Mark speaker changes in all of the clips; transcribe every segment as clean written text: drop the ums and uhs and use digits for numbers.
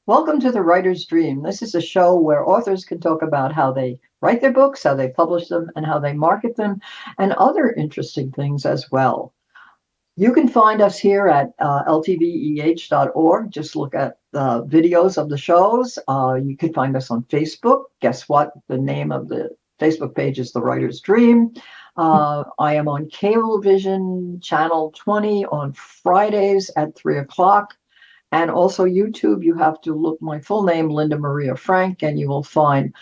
Speaker 1: Welcome to The Writer's Dream. This is a show where authors can talk about how they write their books, how they publish them, and how they market them, and other interesting things as well. You can find us here at ltveh.org. Just look at the videos of the shows. You can find us on Facebook. Guess what? The name of the Facebook page is The Writer's Dream. I am on Cablevision Channel 20 on Fridays at 3 o'clock. And also YouTube, you have to look my full name, Linda Maria Frank, and you will find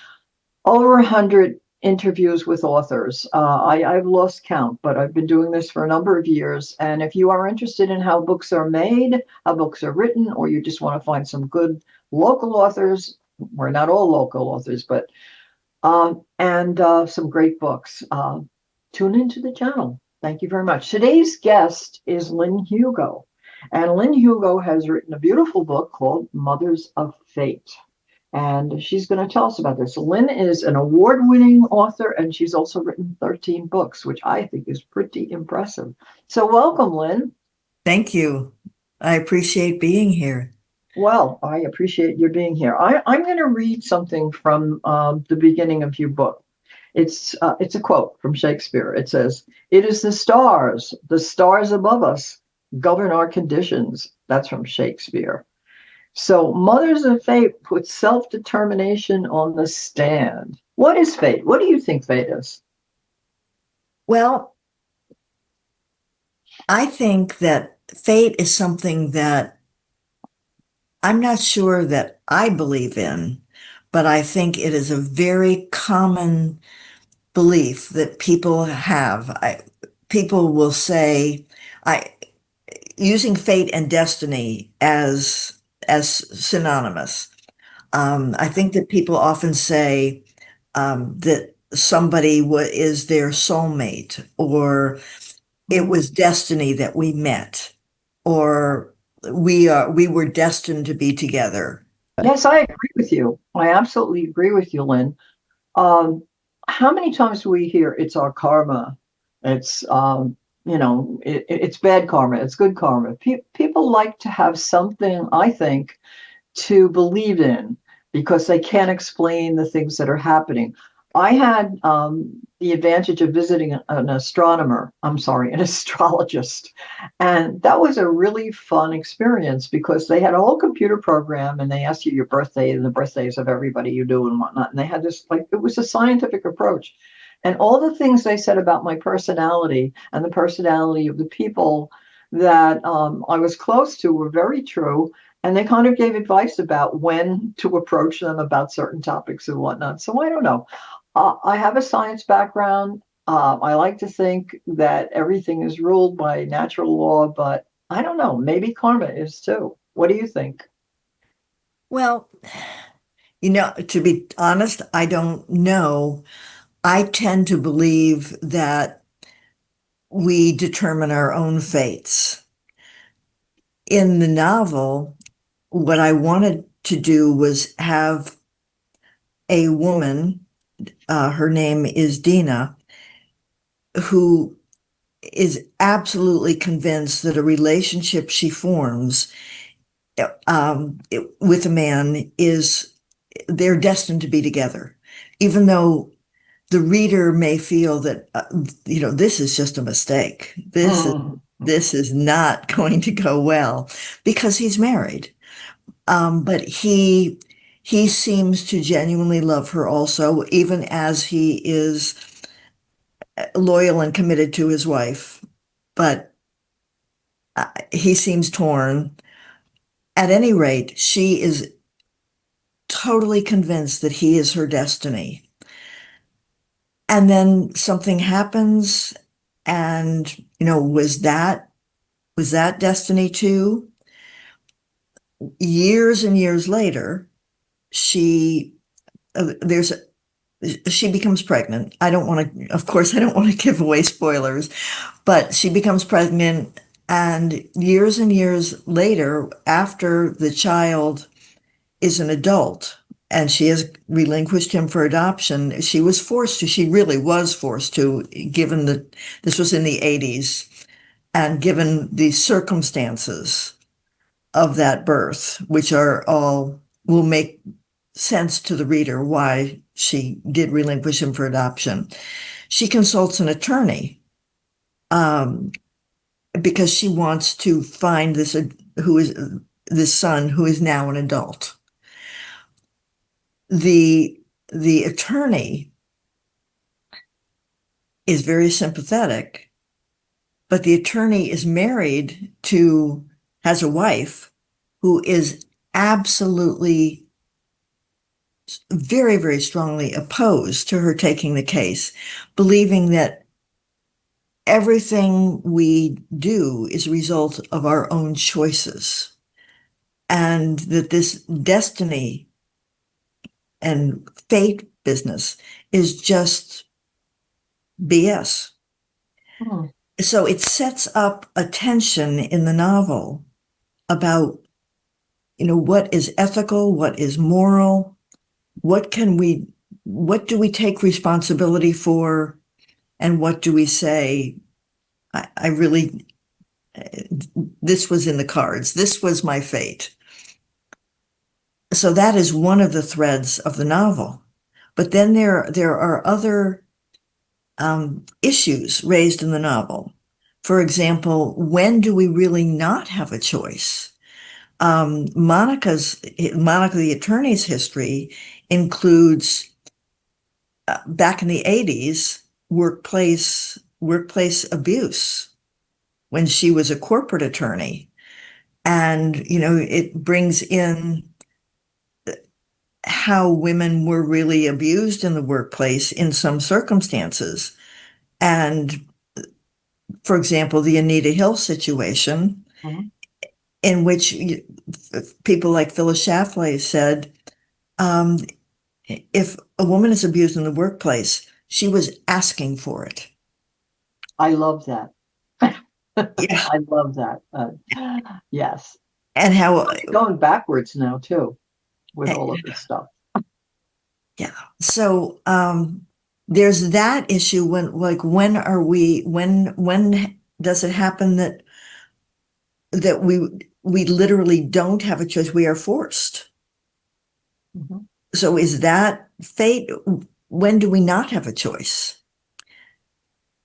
Speaker 1: over 100 interviews with authors. I've lost count, but I've been doing this for a number of years. And if you are interested in how books are made, how books are written, or you just want to find some good local authors, we're not all local authors, but and some great books, tune into the channel. Thank you very much. Today's guest is Lynne Hugo. And Lynne Hugo has written a beautiful book called Mothers of Fate. And she's going to tell us about this. Lynne is an award-winning author, and she's also written 13 books, which I think is pretty impressive. So welcome, Lynne.
Speaker 2: Thank you. I appreciate being here.
Speaker 1: Well, I appreciate your being here. I'm going to read something from the beginning of your book. It's a quote from Shakespeare. It says, "It is the stars above us, govern our conditions." That's from Shakespeare. So, Mothers of Fate put self-determination on the stand. What is fate? What do you think fate is?
Speaker 2: Well, I think that fate is something that I'm not sure that I believe in, but I think it is a very common belief that people have. People will say, I using fate and destiny as synonymous. I think that people often say that somebody is their soulmate, or it was destiny that we met, or we were destined to be together.
Speaker 1: Yes, I agree with you. I absolutely agree with you, Lynn. Um, how many times do we hear it's our karma? It's it's bad karma. It's good karma. People like to have something, I think, to believe in because they can't explain the things that are happening. I had the advantage of visiting an astronomer, I'm sorry, an astrologist. And that was a really fun experience because they had a whole computer program and they asked you your birthday and the birthdays of everybody you knew and whatnot. And they had this, like, it was a scientific approach. And all the things they said about my personality and the personality of the people that I was close to were very true. And they kind of gave advice about when to approach them about certain topics and whatnot. So I don't know. I have a science background. I like to think that everything is ruled by natural law, but I don't know. Maybe karma is too. What do you think?
Speaker 2: Well, to be honest, I don't know. I tend to believe that we determine our own fates. In the novel, what I wanted to do was have a woman, her name is Dina, who is absolutely convinced that a relationship she forms with a man is they're destined to be together, even though the reader may feel that this is just a mistake.
Speaker 1: Mm.
Speaker 2: This is not going to go well because he's married. But he seems to genuinely love her also, even as he is loyal and committed to his wife. But he seems torn. At any rate, she is totally convinced that he is her destiny. And then something happens, and was that destiny too? Years and years later, she there's she becomes pregnant. I don't want to, of course, I don't want to give away spoilers, but she becomes pregnant, and years later, after the child is an adult and she has relinquished him for adoption, she really was forced to, given that this was in the 80s, and given the circumstances of that birth, which are all will make sense to the reader why she did relinquish him for adoption. She consults an attorney um, because she wants to find this son who is now an adult. The attorney is very sympathetic, but the attorney is has a wife who is absolutely very, very strongly opposed to her taking the case, believing that everything we do is a result of our own choices, and that this destiny and fate business is just BS.
Speaker 1: Hmm.
Speaker 2: So it sets up a tension in the novel about, what is ethical, what is moral, what do we take responsibility for, and what do we say, I really, this was in the cards, this was my fate. So that is one of the threads of the novel. But then there are other issues raised in the novel. For example, when do we really not have a choice? Monica, the attorney's history includes back in the 80s workplace abuse when she was a corporate attorney, and it brings in how women were really abused in the workplace in some circumstances. And for example, the Anita Hill situation,
Speaker 1: Mhm.
Speaker 2: in which people like Phyllis Schlafly said, um, if a woman is abused in the workplace, she was asking for it.
Speaker 1: I love that.
Speaker 2: Yeah.
Speaker 1: I love that. Yes.
Speaker 2: And how,
Speaker 1: Going backwards now, too, with all of this stuff.
Speaker 2: yeah. So, there's that issue when does it happen that we literally don't have a choice? We are forced.
Speaker 1: Mhm.
Speaker 2: So is that fate? When do we not have a choice?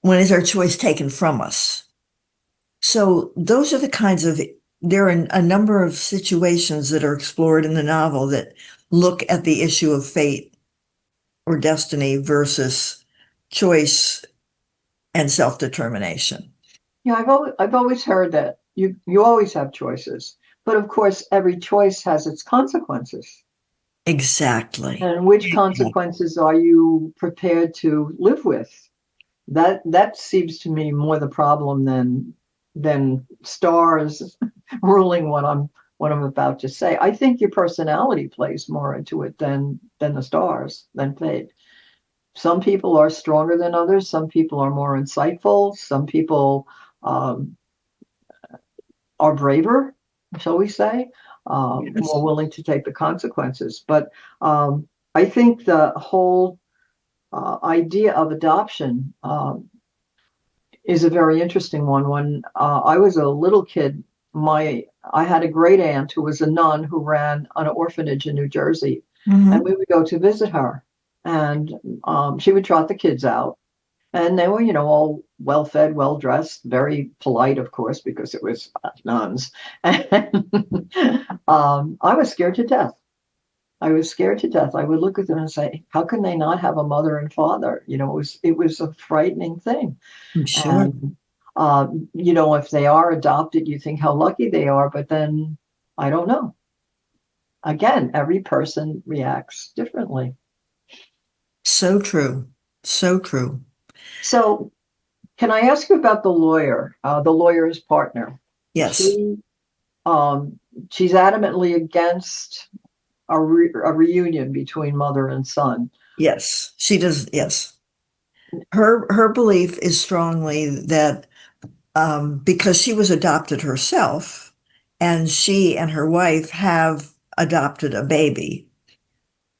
Speaker 2: When is our choice taken from us? So those are there are a number of situations that are explored in the novel that look at the issue of fate or destiny versus choice and self-determination.
Speaker 1: Yeah, I've always heard that you always have choices, but of course, every choice has its consequences.
Speaker 2: Exactly.
Speaker 1: And which consequences are you prepared to live with? That seems to me more the problem than stars ruling what I'm about to say. I think your personality plays more into it than the stars, than fate. Some people are stronger than others. Some people are more insightful. Some people um, are braver, shall we say, more
Speaker 2: Yes.
Speaker 1: willing to take the consequences. But I think the whole idea of adoption is a very interesting one. When I was a little kid, my I had a great aunt who was a nun who ran an orphanage in New Jersey, and
Speaker 2: Mm-hmm.
Speaker 1: we would go to visit her, and she would trot the kids out, and they were, all well fed, well dressed, very polite, of course, because it was nuns. And I was scared to death. I was scared to death. I would look at them and say, "How can they not have a mother and father?" It was a frightening thing.
Speaker 2: I'm sure.
Speaker 1: And if they are adopted, you think how lucky they are, but then I don't know. Again, every person reacts differently.
Speaker 2: So true. So true.
Speaker 1: So, can I ask you about the lawyer's partner?
Speaker 2: Yes.
Speaker 1: She, um, she's adamantly against a reunion between mother and son.
Speaker 2: Yes. She does. Yes. Her belief is strongly that because she was adopted herself, and she and her wife have adopted a baby,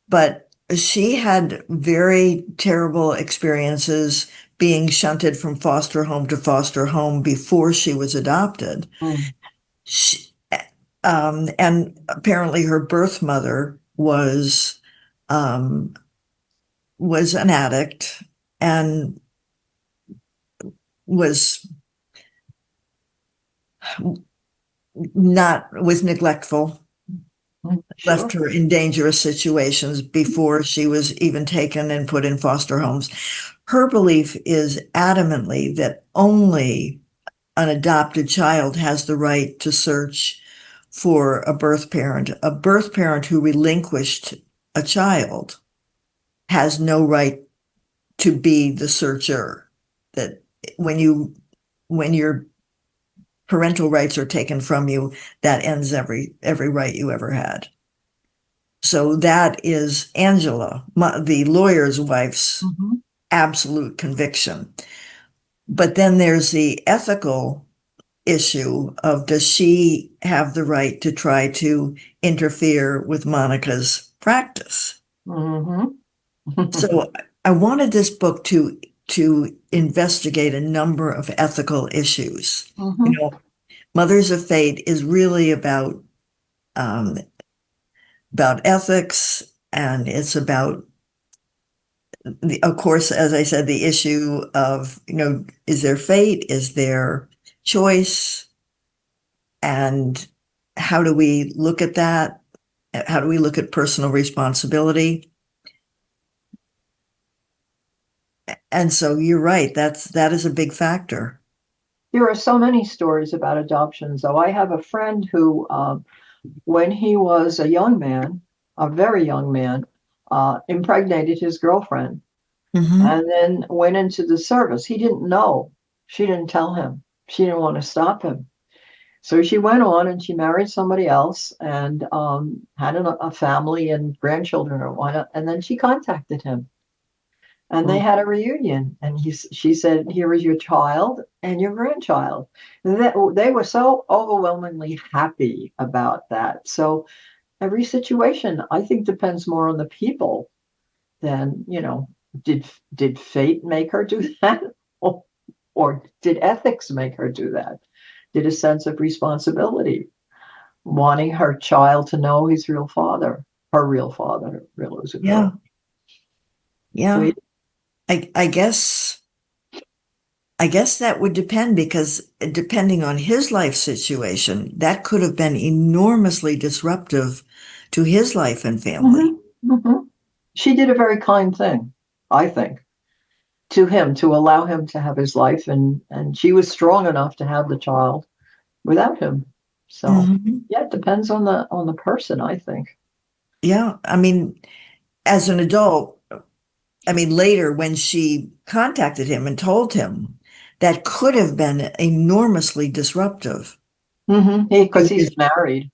Speaker 2: but she had very terrible experiences being shunted from foster home to foster home before she was adopted.
Speaker 1: Mm.
Speaker 2: She, And apparently her birth mother um, was an addict and was was neglectful, left
Speaker 1: Sure.
Speaker 2: her in dangerous situations before she was even taken and put in foster homes. Her belief is adamantly that only an adopted child has the right to search for a birth parent. A birth parent who relinquished a child has no right to be the searcher. That when your parental rights are taken from you, that ends every right you ever had. So that is Angela, the lawyer's wife's
Speaker 1: Hmm.
Speaker 2: absolute conviction. But then there's the ethical issue of, does she have the right to try to interfere with Monica's practice?
Speaker 1: Hmm.
Speaker 2: So I wanted this book to investigate a number of ethical issues. You
Speaker 1: Hmm.
Speaker 2: know, Mothers of Fate is really um, about ethics, and it's about of course, as I said, the issue of, is there fate? Is there choice? And how do we look at that? How do we look at personal responsibility? And so you're right. That is a big factor.
Speaker 1: There are so many stories about adoptions, though. I have a friend who, when he was a young man, a very young man, impregnated his girlfriend
Speaker 2: Hmm.
Speaker 1: and then went into the service. He didn't know. She didn't tell him. She didn't want to stop him. So she went on and she married somebody else and had a family and grandchildren or whatnot. And then she contacted him and they
Speaker 2: Well,
Speaker 1: had a reunion. And she said, "Here is your child and your grandchild." And they were so overwhelmingly happy about that. So every situation, I think, depends more on the people than, did fate make her do that? Or, or did ethics make her do that? Did a sense of responsibility, wanting her child to know his real father, her real father, real as a
Speaker 2: yeah,
Speaker 1: girl. So
Speaker 2: yeah. I guess that would depend, because depending on his life situation, that could have been enormously disruptive to his life and family.
Speaker 1: mhm, mhm. She did a very kind thing, I think, to him to allow him to have his life, and she was strong enough to have the child without him. So
Speaker 2: Hmm.
Speaker 1: yeah, it depends on the person, I think.
Speaker 2: Yeah, I mean, as an adult, I mean, later when she contacted him and told him, that could have been enormously disruptive
Speaker 1: Because
Speaker 2: to
Speaker 1: he's
Speaker 2: his,
Speaker 1: married,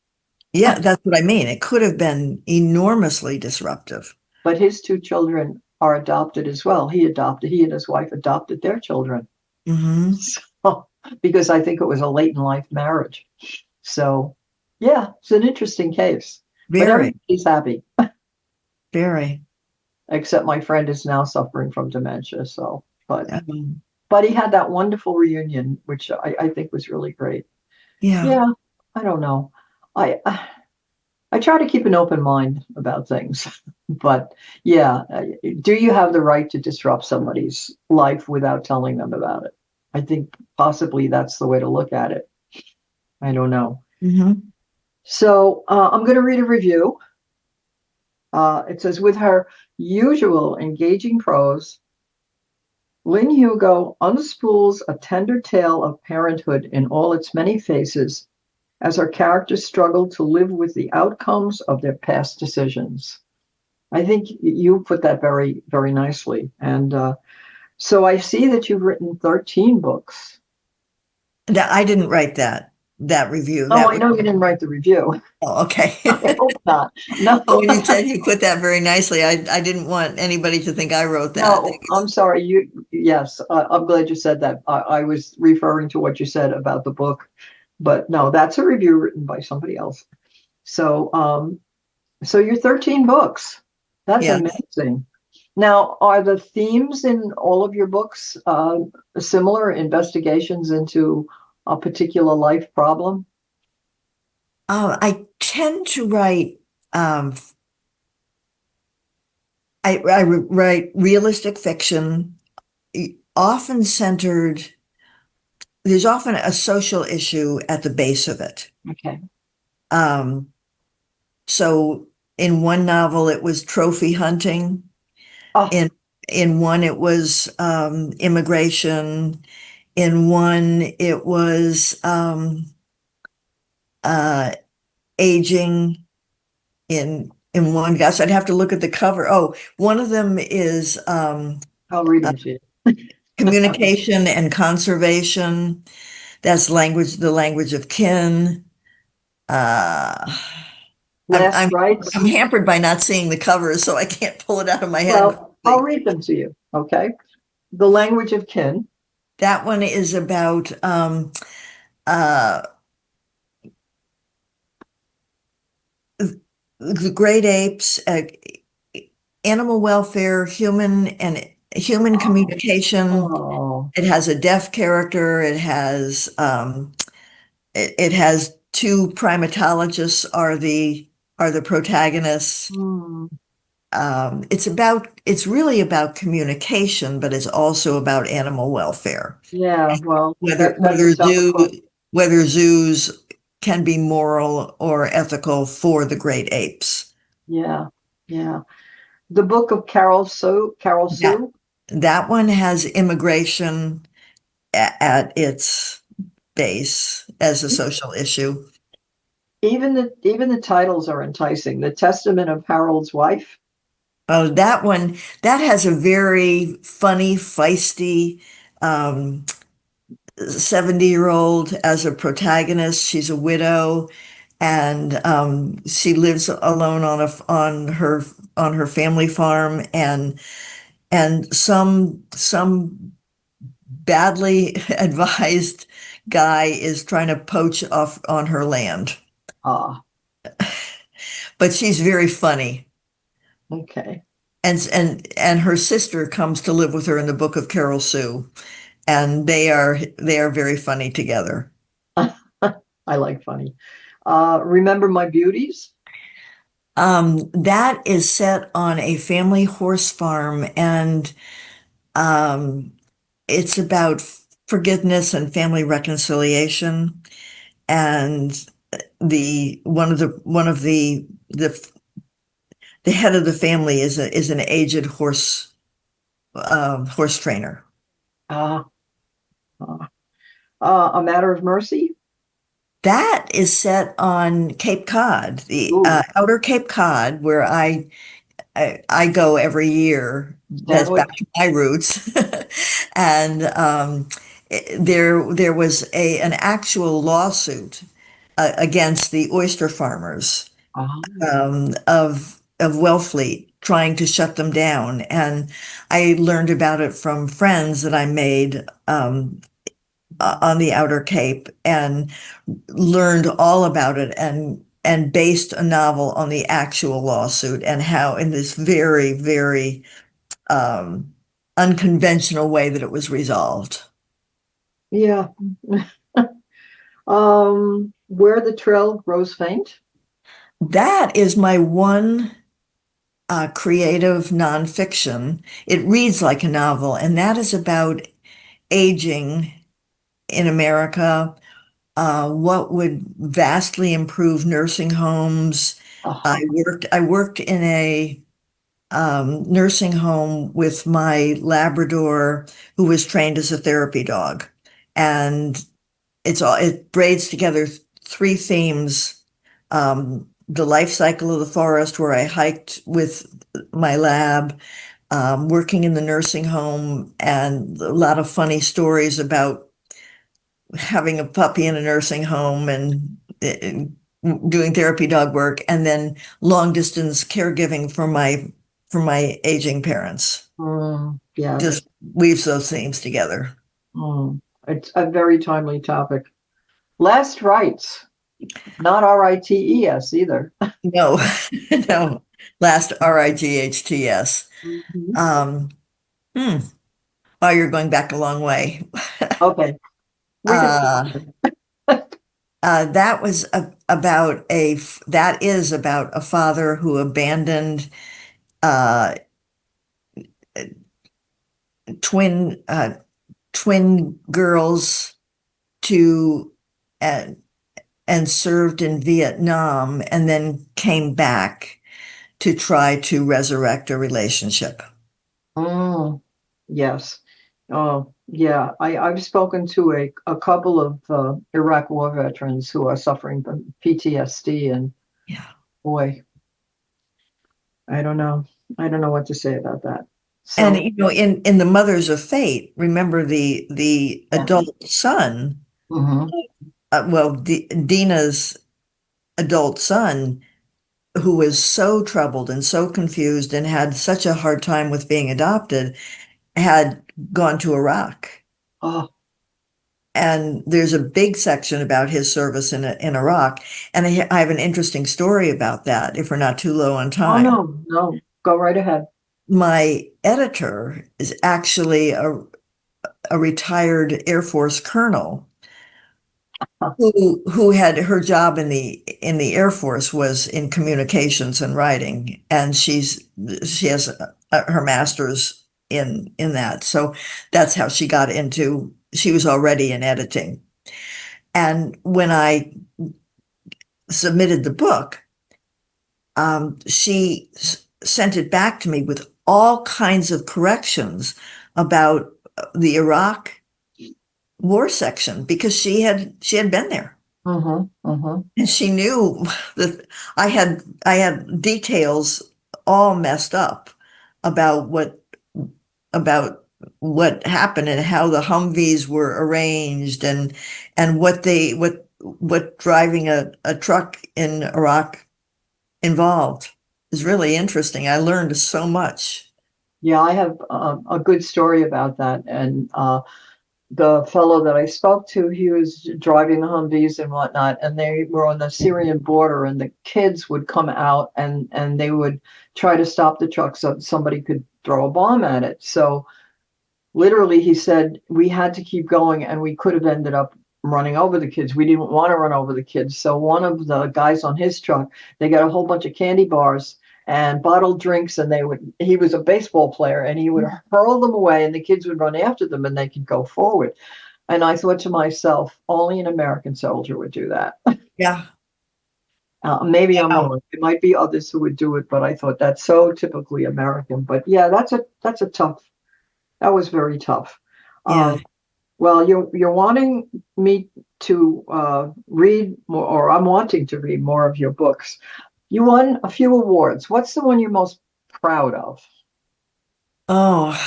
Speaker 2: yeah, that's what I mean. It could have been enormously disruptive.
Speaker 1: but his two children are adopted as well. He and his wife adopted their children.
Speaker 2: Hmm.
Speaker 1: So, because I think it was a late in life marriage. So, yeah, it's an interesting case. But
Speaker 2: Very,
Speaker 1: everybody's happy,
Speaker 2: very.
Speaker 1: except my friend is now suffering from dementia. So,
Speaker 2: Um,
Speaker 1: but he had that wonderful reunion, which I think was really great.
Speaker 2: yeah.
Speaker 1: Yeah, I don't know. I try to keep an open mind about things, but yeah, do you have the right to disrupt somebody's life without telling them about it? I think possibly that's the way to look at it. I don't know.
Speaker 2: Hmm.
Speaker 1: So I'm going to read a review. It says, with her usual engaging prose, Lynne Hugo unspools a tender tale of parenthood in all its many faces as her characters struggle to live with the outcomes of their past decisions. I think you put that very, very nicely. And so I see that you've written 13 books.
Speaker 2: I didn't write that review.
Speaker 1: Oh,
Speaker 2: That
Speaker 1: I
Speaker 2: was,
Speaker 1: know you didn't write the review.
Speaker 2: oh, okay.
Speaker 1: I hope not. No,
Speaker 2: When you said you put that very nicely, I didn't want anybody to think I wrote that.
Speaker 1: no, I'm sorry. Yes, I'm glad you said that. I was referring to what you said about the book, but no, that's a review written by somebody else. So, so you're 13 books. That's
Speaker 2: Yeah.
Speaker 1: amazing. Now, are the themes in all of your books similar investigations into a particular life problem?
Speaker 2: I tend to write, um, I write realistic fiction, often centered, there's often a social issue at the base of it.
Speaker 1: Okay.
Speaker 2: Um, so in one novel, it was trophy hunting.
Speaker 1: Oh,
Speaker 2: In in one, it was immigration. In one, it was uh, aging. In one, gosh, I'd have to look at the cover. Oh, one of them is
Speaker 1: I'll read
Speaker 2: uh,
Speaker 1: them to you.
Speaker 2: communication and conservation. That's language, the language of kin. Uh, I'm
Speaker 1: Last
Speaker 2: I'm
Speaker 1: rites.
Speaker 2: I'm hampered by not seeing the covers, so I can't pull it out of my head
Speaker 1: Well, I'll
Speaker 2: quickly.
Speaker 1: read them to you. Okay. The language of kin.
Speaker 2: That one is about uh, the great apes, animal welfare, human
Speaker 1: Oh,
Speaker 2: communication.
Speaker 1: oh,
Speaker 2: It has a deaf character. It has two primatologists are the protagonists.
Speaker 1: hmm.
Speaker 2: It's really about communication, but it's also about animal welfare.
Speaker 1: Yeah. Well,
Speaker 2: Whether
Speaker 1: that that's a
Speaker 2: whether
Speaker 1: tough
Speaker 2: zoo
Speaker 1: question.
Speaker 2: whether zoos can be moral or ethical for the great apes.
Speaker 1: Yeah. Yeah. The book of Carol Sue. Carol
Speaker 2: That
Speaker 1: Sue.
Speaker 2: that one has immigration at its base as a social issue.
Speaker 1: Even the titles are enticing. The Testament of Harold's Wife.
Speaker 2: Oh, that one, that has a very funny, feisty 70-year-old as a protagonist. She's a widow and she lives alone on her family farm and some badly advised guy is trying to poach off on her land.
Speaker 1: Ah,
Speaker 2: But she's very funny.
Speaker 1: okay.
Speaker 2: And her sister comes to live with her in the Book of Carol Sue, and they are very funny together.
Speaker 1: I like funny. Remember My Beauties?
Speaker 2: That is set on a family horse farm, and um, it's about forgiveness and family reconciliation. And the one of the head of the family is an aged horse trainer.
Speaker 1: Uh, uh, A Matter of Mercy?
Speaker 2: That is set on Cape Cod, the
Speaker 1: Ooh,
Speaker 2: outer Cape Cod, where I go every year. That's back
Speaker 1: Stanwood?
Speaker 2: to my roots. And there was an actual lawsuit against the oyster farmers
Speaker 1: Ah,
Speaker 2: of Wellfleet trying to shut them down. And I learned about it from friends that I made on the outer Cape and learned all about it and based a novel on the actual lawsuit and how in this very um, unconventional way that it was resolved.
Speaker 1: yeah. Where the Trail Grows Faint?
Speaker 2: That is my one creative nonfiction. It reads like a novel, and that is about aging in America. What would vastly improve nursing homes.
Speaker 1: Oh,
Speaker 2: I worked in a nursing home with my Labrador, who was trained as a therapy dog. And it braids together three themes. The life cycle of the forest, where I hiked with my lab, working in the nursing home, and a lot of funny stories about having a puppy in a nursing home and doing therapy dog work, and then long distance caregiving for my aging parents.
Speaker 1: yes.
Speaker 2: Just weaves those themes together.
Speaker 1: Mm. It's a very timely topic. Last Rites, not Rites either.
Speaker 2: No, no. Last RIGHTS.
Speaker 1: Mhm.
Speaker 2: Um, hmm. Oh, you're going back a long way.
Speaker 1: Okay, we can.
Speaker 2: Uh, That was about that is about a father who abandoned uh, twin twin girls to and served in Vietnam and then came back to try to resurrect a relationship.
Speaker 1: Mm, yes. Oh, yeah. I've spoken to a couple of Iraq War veterans who are suffering from PTSD, and
Speaker 2: Yeah.
Speaker 1: boy, I don't know. I don't know what to say about that.
Speaker 2: And
Speaker 1: So,
Speaker 2: in the Mothers of Fate, remember the
Speaker 1: yeah.
Speaker 2: adult son,
Speaker 1: Hmm.
Speaker 2: Dina's adult son, who was so troubled and so confused and had such a hard time with being adopted, had gone to Iraq.
Speaker 1: Oh,
Speaker 2: And there's a big section about his service in Iraq. And I have an interesting story about that if we're not too low on
Speaker 1: oh
Speaker 2: time.
Speaker 1: no, no. Go right ahead.
Speaker 2: My editor is actually a retired Air Force colonel
Speaker 1: Huh.
Speaker 2: who had her job in the Air Force was in communications and writing, and she has her master's in that. So that's how she got into. She was already in editing, and when I submitted the book, she sent it back to me with all kinds of corrections about the Iraq war section because she had been there.
Speaker 1: Hmm. Hmm.
Speaker 2: And she knew that I had details all messed up about about what happened and how the Humvees were arranged and what driving a truck in Iraq involved. Is really interesting. I learned so much.
Speaker 1: Yeah, I have a good story about that. And the fellow that I spoke to, he was driving Humvees and whatnot, and they were on the Syrian border, and the kids would come out and they would try to stop the truck so somebody could throw a bomb at it. So literally, he said we had to keep going, and we could have ended up running over the kids. We didn't want to run over the kids. So one of the guys on his truck, they got a whole bunch of candy bars and bottled drinks, and he was a baseball player, and he would hurl them away, and the kids would run after them, and they could go forward. And I thought to myself, only an American soldier would do that.
Speaker 2: Yeah.
Speaker 1: Maybe I'm
Speaker 2: Wow.
Speaker 1: wrong. It might be others who would do it, but I thought that's so typically American. But yeah, that's a tough. That was very tough.
Speaker 2: Yeah.
Speaker 1: Um, well, you're wanting me to read more, or I'm wanting to read more of your books. You won a few awards. What's the one you're most proud of?
Speaker 2: Oh,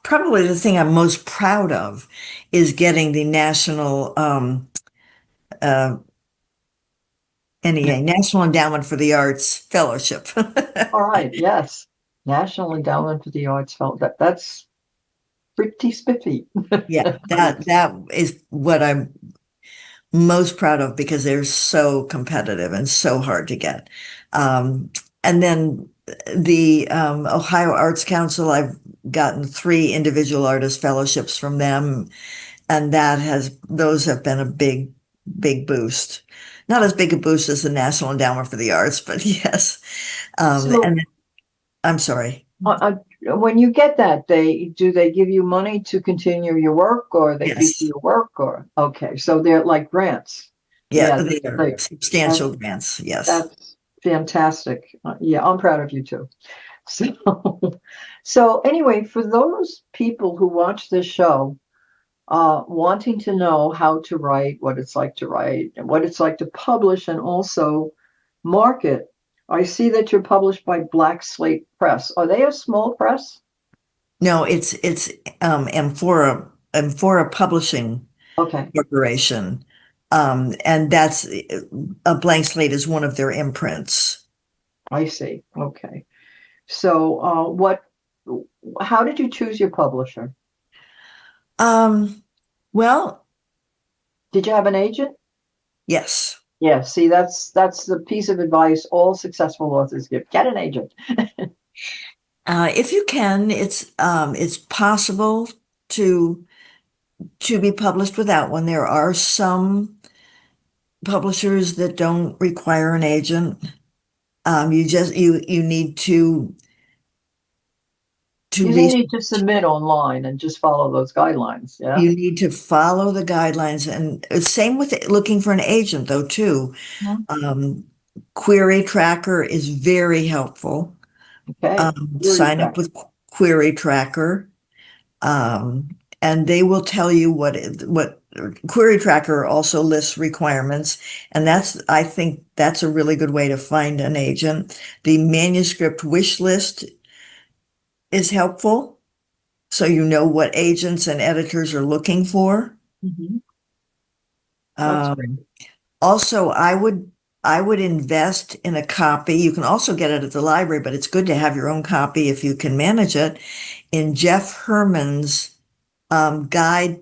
Speaker 2: probably the thing I'm most proud of is getting the National uh, NEA, National Endowment for the Arts Fellowship.
Speaker 1: All right, yes, National Endowment for the Arts felt that's pretty spiffy.
Speaker 2: Yeah, that is what I'm most proud of because they're so competitive and so hard to get. And then the Ohio Arts Council, I've gotten 3 individual artist fellowships from them, and those have been a big boost. Not as big a boost as the National Endowment for the Arts, but yes.
Speaker 1: So,
Speaker 2: And I'm sorry.
Speaker 1: when you get that, they give you money to continue your work, or they pay for
Speaker 2: Yes.
Speaker 1: your work, or okay, so they're like grants.
Speaker 2: Yeah,
Speaker 1: Yeah,
Speaker 2: they are
Speaker 1: like that,
Speaker 2: substantial grants. Yes.
Speaker 1: that's fantastic. Yeah, I'm proud of you too. So, so anyway, for those people who watch this show, wanting to know how to write, what it's like to write, and what it's like to publish, and also market, I see that you're published by Black Slate Press. Are they a small press?
Speaker 2: No, it's Amphora Publishing
Speaker 1: Okay,
Speaker 2: Corporation. And that's a blank slate is one of their imprints.
Speaker 1: I see. Okay. So, how did you choose your publisher?
Speaker 2: Um, well,
Speaker 1: Did you have an agent?
Speaker 2: yes.
Speaker 1: Yeah, see, that's the piece of advice all successful authors give. Get an agent.
Speaker 2: If you can, it's possible to be published without one. There are some publishers that don't require an agent. You need to
Speaker 1: You
Speaker 2: research.
Speaker 1: need to submit online and just follow those guidelines. Yeah.
Speaker 2: You need to follow the guidelines, and same with looking for an agent though too.
Speaker 1: Mhm.
Speaker 2: Um, Query Tracker is very helpful.
Speaker 1: Okay. Query
Speaker 2: Sign up
Speaker 1: tracker.
Speaker 2: with Query Tracker, and they will tell you what Query Tracker also lists requirements, and I think that's a really good way to find an agent. The manuscript wish list is helpful, so you know what agents and editors are looking for.
Speaker 1: Mhm. That's great.
Speaker 2: Um, Also, I would invest in a copy. You can also get it at the library, but it's good to have your own copy if you can manage it. In Jeff Herman's guide,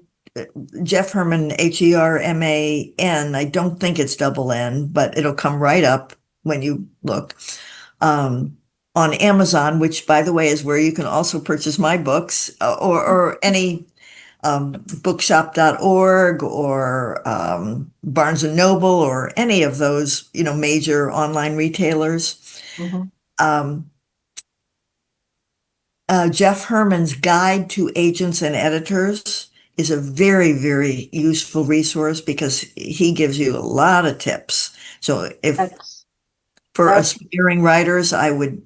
Speaker 2: Jeff Herman, Herman. I don't think it's double N, but it'll come right up when you look. On Amazon, which by the way is where you can also purchase my books, or any bookshop.org, or Barnes and Noble, or any of those, major online retailers.
Speaker 1: Mhm.
Speaker 2: Um, Jeff Herman's Guide to Agents and Editors is a very, very useful resource because he gives you a lot of tips. So if
Speaker 1: That's
Speaker 2: for
Speaker 1: that's
Speaker 2: aspiring writers, I would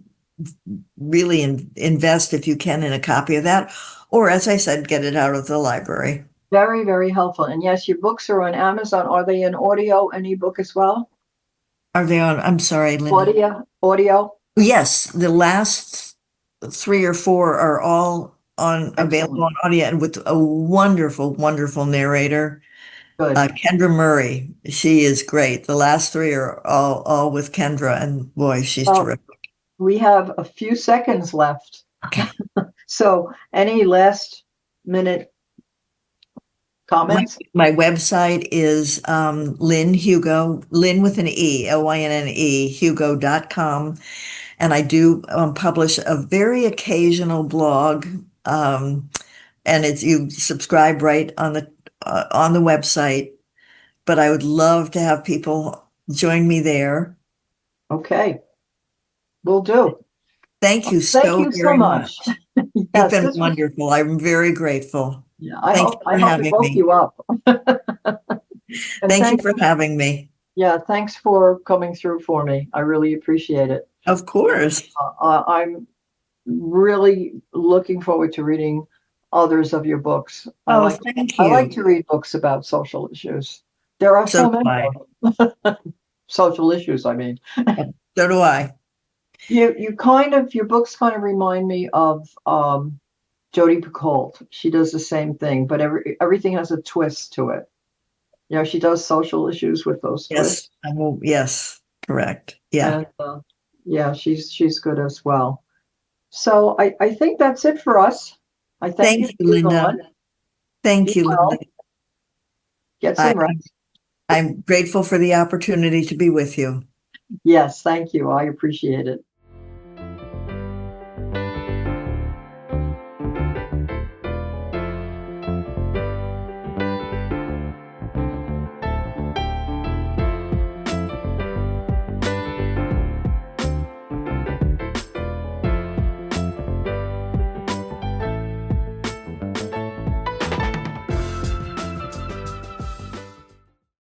Speaker 2: really invest if you can in a copy of that. Or as I said, get it out of the library.
Speaker 1: very, very helpful. And yes, your books are on Amazon. Are they in audio and ebook as well?
Speaker 2: Are they on? I'm sorry, Linda.
Speaker 1: Audio.
Speaker 2: Yes, the last three or four are all on available
Speaker 1: Excellent.
Speaker 2: on audio, and with a wonderful, wonderful narrator,
Speaker 1: Good.
Speaker 2: Kendra Murray. She is great. The last three are all with Kendra, and boy, she's
Speaker 1: Well,
Speaker 2: terrific.
Speaker 1: we have a few seconds left.
Speaker 2: Okay.
Speaker 1: So any last minute
Speaker 2: My
Speaker 1: comments?
Speaker 2: my website is Lynne Hugo, Lynn with an E, Lynne, Hugo.com. And I do publish a very occasional blog. And it's you subscribe right on the website. But I would love to have people join me there.
Speaker 1: Okay, will do.
Speaker 2: Thank you
Speaker 1: Thank
Speaker 2: so
Speaker 1: you so
Speaker 2: very
Speaker 1: much.
Speaker 2: much. You've
Speaker 1: Yes,
Speaker 2: been
Speaker 1: this was,
Speaker 2: wonderful. I'm very grateful.
Speaker 1: yeah,
Speaker 2: Thank you
Speaker 1: I
Speaker 2: for
Speaker 1: hope it
Speaker 2: having
Speaker 1: woke
Speaker 2: me.
Speaker 1: you up. And
Speaker 2: Thank you
Speaker 1: thanks,
Speaker 2: for having me.
Speaker 1: yeah, thanks for coming through for me. I really appreciate it.
Speaker 2: Of course.
Speaker 1: I'm really looking forward to reading others of your books.
Speaker 2: Oh, thank
Speaker 1: I like
Speaker 2: you.
Speaker 1: to read books about social issues. There are
Speaker 2: So
Speaker 1: so
Speaker 2: do
Speaker 1: many
Speaker 2: I.
Speaker 1: of them. Social issues, I mean.
Speaker 2: So do I.
Speaker 1: You kind of your books kind of remind me of Jodi Picoult. She does the same thing, but everything has a twist to it. You know, she does social issues with those
Speaker 2: Yes.
Speaker 1: twists,
Speaker 2: Yes. Correct. Yeah.
Speaker 1: and yeah, she's good as well. So I think that's it for us. I thank you
Speaker 2: Thank
Speaker 1: for
Speaker 2: you,
Speaker 1: being
Speaker 2: Linda.
Speaker 1: on. Be
Speaker 2: Thank you, Linda.
Speaker 1: well. Get
Speaker 2: I,
Speaker 1: some rest.
Speaker 2: I'm grateful for the opportunity to be with you.
Speaker 1: Yes, thank you. I appreciate it.